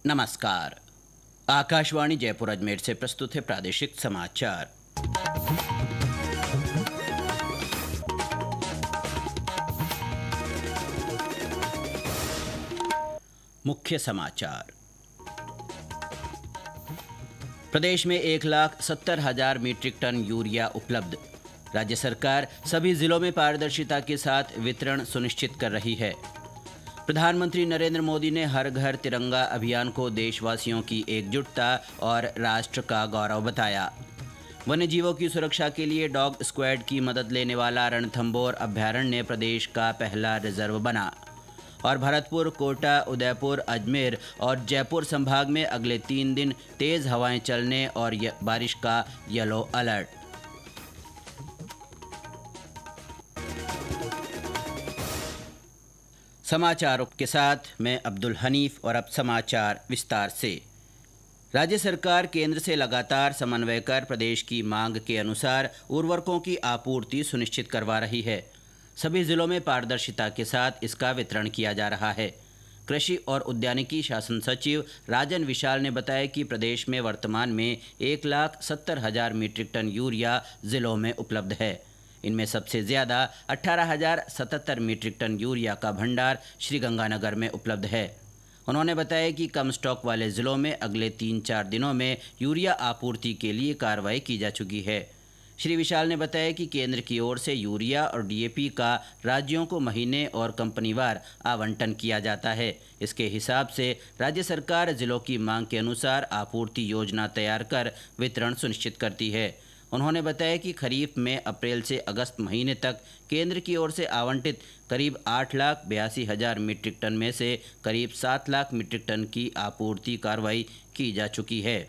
नमस्कार। आकाशवाणी जयपुर अजमेर से प्रस्तुत है प्रादेशिक समाचार। मुख्य समाचार। प्रदेश में 1,70,000 मीट्रिक टन यूरिया उपलब्ध। राज्य सरकार सभी जिलों में पारदर्शिता के साथ वितरण सुनिश्चित कर रही है। प्रधानमंत्री नरेंद्र मोदी ने हर घर तिरंगा अभियान को देशवासियों की एकजुटता और राष्ट्र का गौरव बताया। वन्यजीवों की सुरक्षा के लिए डॉग स्क्वाड की मदद लेने वाला रणथंभौर अभ्यारण्य प्रदेश का पहला रिजर्व बना। और भरतपुर, कोटा, उदयपुर, अजमेर और जयपुर संभाग में अगले 3 दिन तेज हवाएं चलने और बारिश का येलो अलर्ट। समाचारों के साथ मैं अब्दुल हनीफ और अब समाचार विस्तार से। राज्य सरकार केंद्र से लगातार समन्वय कर प्रदेश की मांग के अनुसार उर्वरकों की आपूर्ति सुनिश्चित करवा रही है। सभी जिलों में पारदर्शिता के साथ इसका वितरण किया जा रहा है। कृषि और उद्यानिकी शासन सचिव राजन विशाल ने बताया कि प्रदेश में वर्तमान में 1,70,000 मीट्रिक टन यूरिया जिलों में उपलब्ध है। इनमें सबसे ज़्यादा 18,077 मीट्रिक टन यूरिया का भंडार श्रीगंगानगर में उपलब्ध है। उन्होंने बताया कि कम स्टॉक वाले ज़िलों में अगले 3-4 दिनों में यूरिया आपूर्ति के लिए कार्रवाई की जा चुकी है। श्री विशाल ने बताया कि केंद्र की ओर से यूरिया और डीएपी का राज्यों को महीने और कंपनीवार आवंटन किया जाता है। इसके हिसाब से राज्य सरकार जिलों की मांग के अनुसार आपूर्ति योजना तैयार कर वितरण सुनिश्चित करती है। उन्होंने बताया कि खरीफ में अप्रैल से अगस्त महीने तक केंद्र की ओर से आवंटित करीब 8,82,000 मीट्रिक टन में से करीब 7 लाख मीट्रिक टन की आपूर्ति कार्रवाई की जा चुकी है।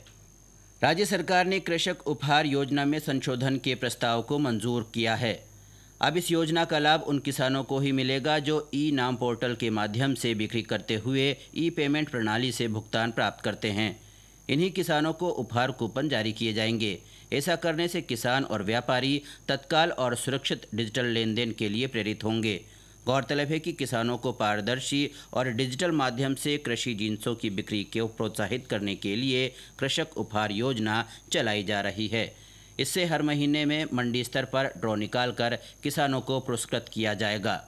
राज्य सरकार ने कृषक उपहार योजना में संशोधन के प्रस्ताव को मंजूर किया है। अब इस योजना का लाभ उन किसानों को ही मिलेगा जो ई नाम पोर्टल के माध्यम से बिक्री करते हुए ई पेमेंट प्रणाली से भुगतान प्राप्त करते हैं। इन्हीं किसानों को उपहार कूपन जारी किए जाएंगे। ऐसा करने से किसान और व्यापारी तत्काल और सुरक्षित डिजिटल लेन देन के लिए प्रेरित होंगे। गौरतलब है कि किसानों को पारदर्शी और डिजिटल माध्यम से कृषि जिन्सों की बिक्री को प्रोत्साहित करने के लिए कृषक उपहार योजना चलाई जा रही है। इससे हर महीने में मंडी स्तर पर ड्रॉ निकालकर किसानों को पुरस्कृत किया जाएगा।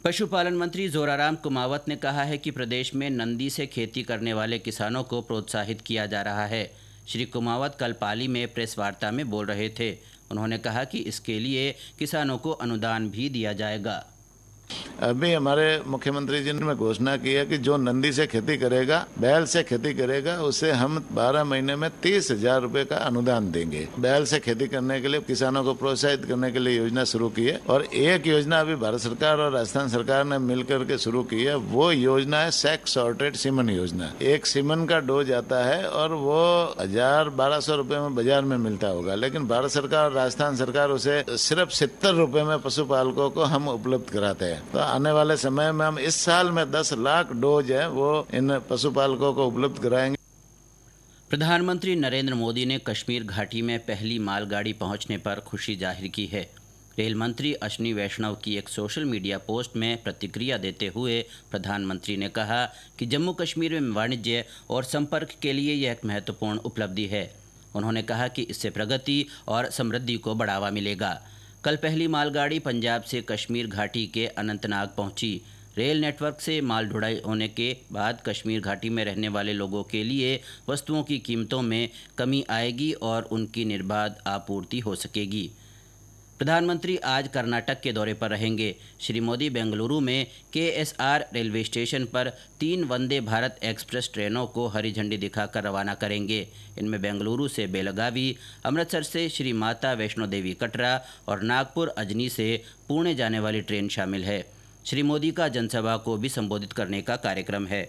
पशुपालन मंत्री जोराराम कुमावत ने कहा है कि प्रदेश में नंदी से खेती करने वाले किसानों को प्रोत्साहित किया जा रहा है। श्री कुमावत कल पाली में प्रेस वार्ता में बोल रहे थे। उन्होंने कहा कि इसके लिए किसानों को अनुदान भी दिया जाएगा। अभी हमारे मुख्यमंत्री जी ने घोषणा की है कि जो नंदी से खेती करेगा, बैल से खेती करेगा, उसे हम 12 महीने में 30,000 रुपए का अनुदान देंगे। बैल से खेती करने के लिए किसानों को प्रोत्साहित करने के लिए योजना शुरू की है। और एक योजना अभी भारत सरकार और राजस्थान सरकार ने मिलकर के शुरू की है। वो योजना है सेक्स सॉर्टेड सीमन योजना। एक सीमन का डोज आता है और वो 1,000-1,200 रुपए में बाजार में मिलता होगा, लेकिन भारत सरकार और राजस्थान सरकार उसे सिर्फ 70 रुपए में पशुपालकों को हम उपलब्ध कराते हैं। तो आने वाले समय में हम इस साल में 10 लाख डोज है वो इन पशुपालकों को उपलब्ध कराएंगे। प्रधानमंत्री नरेंद्र मोदी ने कश्मीर घाटी में पहली मालगाड़ी पहुंचने पर खुशी जाहिर की है। रेल मंत्री अश्विनी वैष्णव की एक सोशल मीडिया पोस्ट में प्रतिक्रिया देते हुए प्रधानमंत्री ने कहा कि जम्मू कश्मीर में वाणिज्य और संपर्क के लिए यह एक महत्वपूर्ण उपलब्धि है। उन्होंने कहा कि इससे प्रगति और समृद्धि को बढ़ावा मिलेगा। कल पहली मालगाड़ी पंजाब से कश्मीर घाटी के अनंतनाग पहुंची। रेल नेटवर्क से माल ढुलाई होने के बाद कश्मीर घाटी में रहने वाले लोगों के लिए वस्तुओं की कीमतों में कमी आएगी और उनकी निर्बाध आपूर्ति हो सकेगी। प्रधानमंत्री आज कर्नाटक के दौरे पर रहेंगे। श्री मोदी बेंगलुरु में KSR रेलवे स्टेशन पर 3 वंदे भारत एक्सप्रेस ट्रेनों को हरी झंडी दिखाकर रवाना करेंगे। इनमें बेंगलुरु से बेलगावी, अमृतसर से श्री माता वैष्णो देवी कटरा और नागपुर अजनी से पुणे जाने वाली ट्रेन शामिल है। श्री मोदी का जनसभा को भी संबोधित करने का कार्यक्रम है।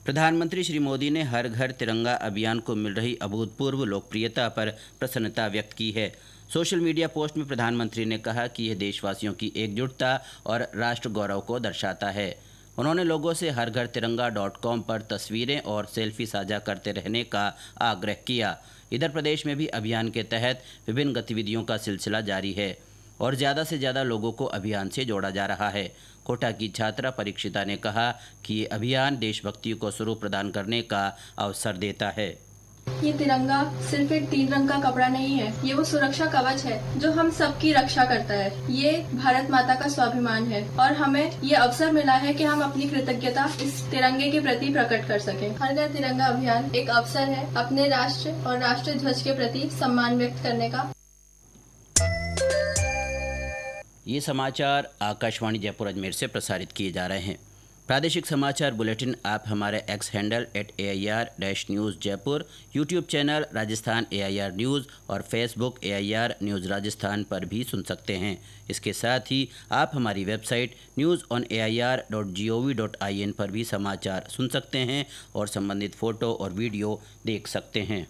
प्रधानमंत्री श्री मोदी ने हर घर तिरंगा अभियान को मिल रही अभूतपूर्व लोकप्रियता पर प्रसन्नता व्यक्त की है। सोशल मीडिया पोस्ट में प्रधानमंत्री ने कहा कि यह देशवासियों की एकजुटता और राष्ट्र गौरव को दर्शाता है। उन्होंने लोगों से हरघरतिरंगा.com पर तस्वीरें और सेल्फी साझा करते रहने का आग्रह किया। इधर प्रदेश में भी अभियान के तहत विभिन्न गतिविधियों का सिलसिला जारी है। और ज़्यादा से ज़्यादा लोगों को अभियान से जोड़ा जा रहा है। कोटा की छात्रा परीक्षिता ने कहा कि ये अभियान देशभक्ति को स्वरूप प्रदान करने का अवसर देता है। ये तिरंगा सिर्फ एक 3 रंग का कपड़ा नहीं है, ये वो सुरक्षा कवच है जो हम सबकी रक्षा करता है। ये भारत माता का स्वाभिमान है और हमें ये अवसर मिला है कि हम अपनी कृतज्ञता इस तिरंगे के प्रति प्रकट कर सकें। हर घर तिरंगा अभियान एक अवसर है अपने राष्ट्र और राष्ट्रीय ध्वज के प्रति सम्मान व्यक्त करने का। ये समाचार आकाशवाणी जयपुर अजमेर से प्रसारित किए जा रहे हैं। प्रादेशिक समाचार बुलेटिन आप हमारे x handle @AIR-News Jaipur, YouTube channel Rajasthan AIR news और फेसबुक AIR न्यूज़ राजस्थान पर भी सुन सकते हैं। इसके साथ ही आप हमारी वेबसाइट newsonair.gov.in पर भी समाचार सुन सकते हैं और संबंधित फ़ोटो और वीडियो देख सकते हैं।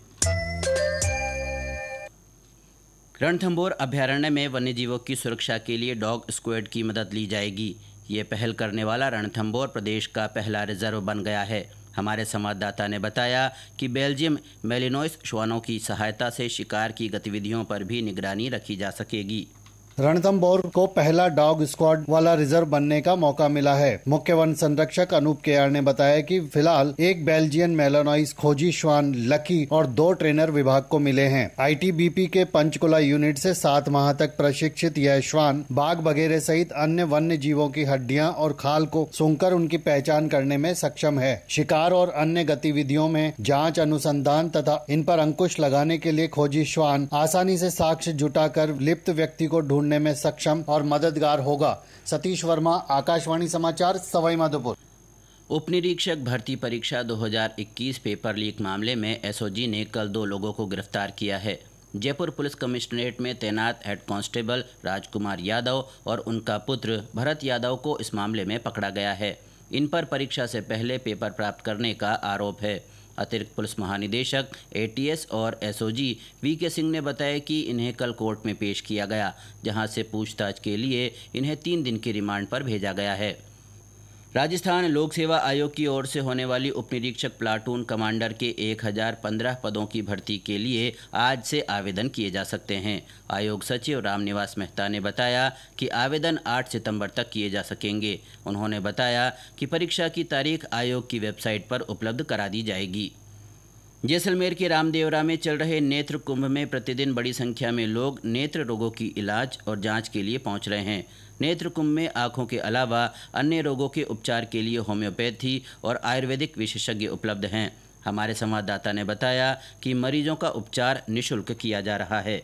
रणथंभौर अभ्यारण्य में वन्यजीवों की सुरक्षा के लिए डॉग स्क्वाड की मदद ली जाएगी। ये पहल करने वाला रणथंभौर प्रदेश का पहला रिजर्व बन गया है। हमारे संवाददाता ने बताया कि बेल्जियम मेलिनोइस श्वानों की सहायता से शिकार की गतिविधियों पर भी निगरानी रखी जा सकेगी। रणथंभौर को पहला डॉग स्क्वाड वाला रिजर्व बनने का मौका मिला है। मुख्य वन संरक्षक अनूप केआर ने बताया कि फिलहाल एक बेल्जियन मेलानोइस खोजी श्वान लकी और 2 ट्रेनर विभाग को मिले हैं। आईटीबीपी के पंचकुला यूनिट से 7 माह तक प्रशिक्षित यह श्वान बाघ वगैरह सहित अन्य वन्य जीवों की हड्डियां और खाल को सूंघकर उनकी पहचान करने में सक्षम है। शिकार और अन्य गतिविधियों में जाँच, अनुसंधान तथा इन पर अंकुश लगाने के लिए खोजी श्वान आसानी से साक्ष्य जुटाकर लिप्त व्यक्ति को ढूंढने में सक्षम और मददगार होगा। सतीश वर्मा, आकाशवाणी समाचार, सवाई माधोपुर। उप निरीक्षक भर्ती परीक्षा 2021 पेपर लीक मामले में एसओजी ने कल 2 लोगों को गिरफ्तार किया है। जयपुर पुलिस कमिश्नरेट में तैनात हेड कांस्टेबल राजकुमार यादव और उनका पुत्र भरत यादव को इस मामले में पकड़ा गया है। इन पर परीक्षा से पहले पेपर प्राप्त करने का आरोप है। अतिरिक्त पुलिस महानिदेशक ATS और एसओजी VK सिंह ने बताया कि इन्हें कल कोर्ट में पेश किया गया, जहां से पूछताछ के लिए इन्हें 3 दिन की रिमांड पर भेजा गया है। राजस्थान लोक सेवा आयोग की ओर से होने वाली उप निरीक्षक प्लाटून कमांडर के 1015 पदों की भर्ती के लिए आज से आवेदन किए जा सकते हैं। आयोग सचिव रामनिवास मेहता ने बताया कि आवेदन 8 सितंबर तक किए जा सकेंगे। उन्होंने बताया कि परीक्षा की तारीख आयोग की वेबसाइट पर उपलब्ध करा दी जाएगी। जैसलमेर के रामदेवरा में चल रहे नेत्र कुंभ में प्रतिदिन बड़ी संख्या में लोग नेत्र रोगों की इलाज और जांच के लिए पहुंच रहे हैं। नेत्र कुंभ में आंखों के अलावा अन्य रोगों के उपचार के लिए होम्योपैथी और आयुर्वेदिक विशेषज्ञ उपलब्ध हैं। हमारे संवाददाता ने बताया कि मरीजों का उपचार निःशुल्क किया जा रहा है।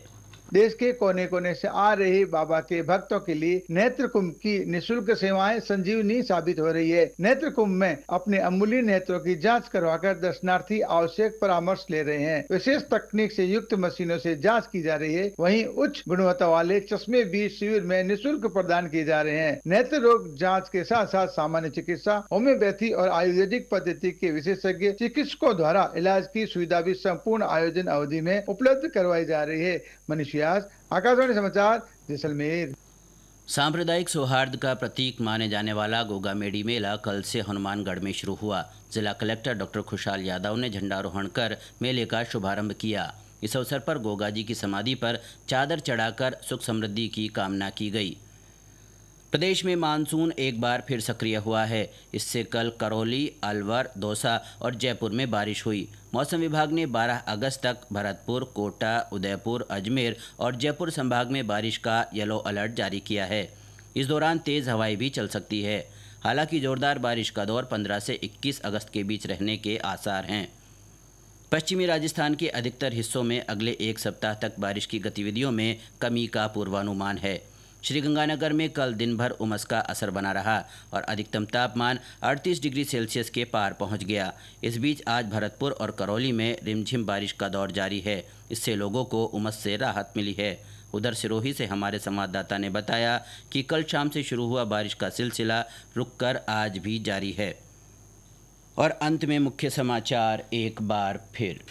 देश के कोने कोने से आ रहे बाबा के भक्तों के लिए नेत्र कुंभ की निःशुल्क सेवाएं संजीवनी साबित हो रही है। नेत्र कुंभ में अपने अमूल्य नेत्रों की जांच करवाकर दर्शनार्थी आवश्यक परामर्श ले रहे हैं। विशेष तकनीक से युक्त मशीनों से जांच की जा रही है। वहीं उच्च गुणवत्ता वाले चश्मे भी शिविर में निःशुल्क प्रदान किए जा रहे हैं। नेत्र रोग जाँच के साथ साथ सामान्य चिकित्सा, होम्योपैथी और आयुर्वेदिक पद्धति के विशेषज्ञ चिकित्सकों द्वारा इलाज की सुविधा भी संपूर्ण आयोजन अवधि में उपलब्ध करवाई जा रही है। मनीष, आकाशवाणी समाचार, जैसलमेर। सांप्रदायिक सौहार्द का प्रतीक माने जाने वाला गोगा मेडी मेला कल से हनुमानगढ़ में शुरू हुआ। जिला कलेक्टर डॉक्टर खुशहाल यादव ने झंडारोहण कर मेले का शुभारंभ किया। इस अवसर पर गोगा जी की समाधि पर चादर चढ़ाकर सुख समृद्धि की कामना की गई। प्रदेश में मानसून एक बार फिर सक्रिय हुआ है। इससे कल करौली, अलवर, दौसा और जयपुर में बारिश हुई। मौसम विभाग ने 12 अगस्त तक भरतपुर, कोटा, उदयपुर, अजमेर और जयपुर संभाग में बारिश का येलो अलर्ट जारी किया है। इस दौरान तेज़ हवाएं भी चल सकती है। हालांकि जोरदार बारिश का दौर 15 से 21 अगस्त के बीच रहने के आसार हैं। पश्चिमी राजस्थान के अधिकतर हिस्सों में अगले 1 सप्ताह तक बारिश की गतिविधियों में कमी का पूर्वानुमान है। श्रीगंगानगर में कल दिन भर उमस का असर बना रहा और अधिकतम तापमान 38 डिग्री सेल्सियस के पार पहुंच गया। इस बीच आज भरतपुर और करौली में रिमझिम बारिश का दौर जारी है। इससे लोगों को उमस से राहत मिली है। उधर सिरोही से हमारे संवाददाता ने बताया कि कल शाम से शुरू हुआ बारिश का सिलसिला रुककर आज भी जारी है। और अंत में मुख्य समाचार एक बार फिर।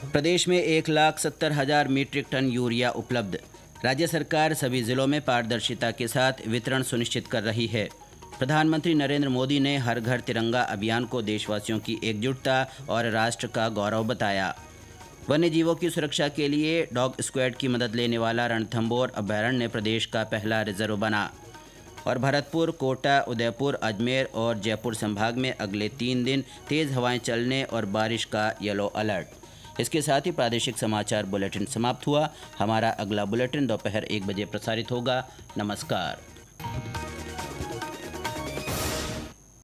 प्रदेश में 1,70,000 मीट्रिक टन यूरिया उपलब्ध। राज्य सरकार सभी जिलों में पारदर्शिता के साथ वितरण सुनिश्चित कर रही है। प्रधानमंत्री नरेंद्र मोदी ने हर घर तिरंगा अभियान को देशवासियों की एकजुटता और राष्ट्र का गौरव बताया। वन्य जीवों की सुरक्षा के लिए डॉग स्क्वाड की मदद लेने वाला रणथंभौर अभयारण्य प्रदेश का पहला रिजर्व बना। और भरतपुर, कोटा, उदयपुर, अजमेर और जयपुर संभाग में अगले 3 दिन तेज़ हवाएं चलने और बारिश का येलो अलर्ट। इसके साथ ही प्रादेशिक समाचार बुलेटिन समाप्त हुआ। हमारा अगला बुलेटिन दोपहर 1 बजे प्रसारित होगा। नमस्कार।